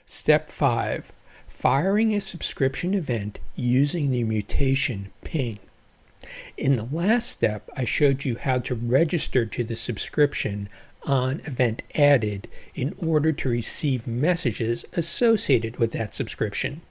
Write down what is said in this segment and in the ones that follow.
Step 5. Firing a subscription event using the mutation ping. In the last step, I showed you how to register to the subscription on event added in order to receive messages associated with that subscription.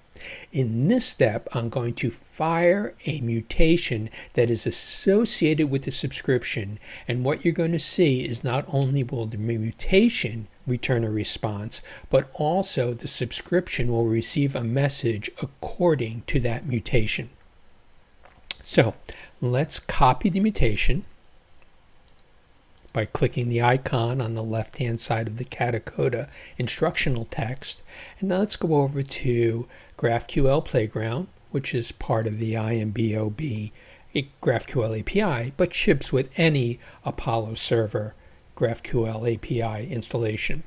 In this step, I'm going to fire a mutation that is associated with the subscription, and what you're going to see is not only will the mutation return a response, but also the subscription will receive a message according to that mutation. So let's copy the mutation by clicking the icon on the left-hand side of the Katacoda instructional text. And now let's go over to GraphQL Playground, which is part of the IMBOB GraphQL API, but ships with any Apollo server GraphQL API installation.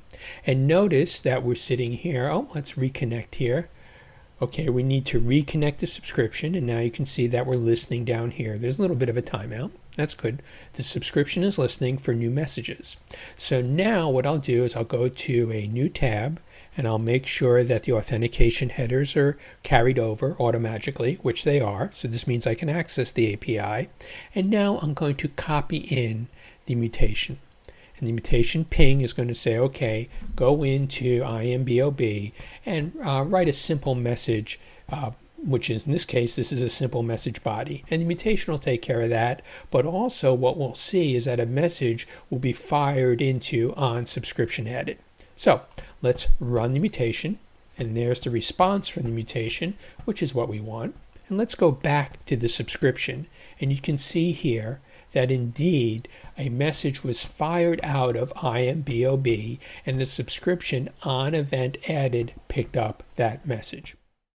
And notice that we're sitting here. Oh, let's reconnect here. Okay, we need to reconnect the subscription, and now you can see that we're listening down here. There's a little bit of a timeout. That's good. The subscription is listening for new messages. So now what I'll do is I'll go to a new tab, and I'll make sure that the authentication headers are carried over automatically, which they are. So this means I can access the API. And now I'm going to copy in the mutation. And the mutation ping is going to say, okay, go into IMBOB and write a simple message, which is, in this case, this is a simple message body. And the mutation will take care of that. But also what we'll see is that a message will be fired into on subscription added. So let's run the mutation. And there's the response from the mutation, which is what we want. And let's go back to the subscription. And you can see here that indeed a message was fired out of IMBOB, and the subscription on event added picked up that message.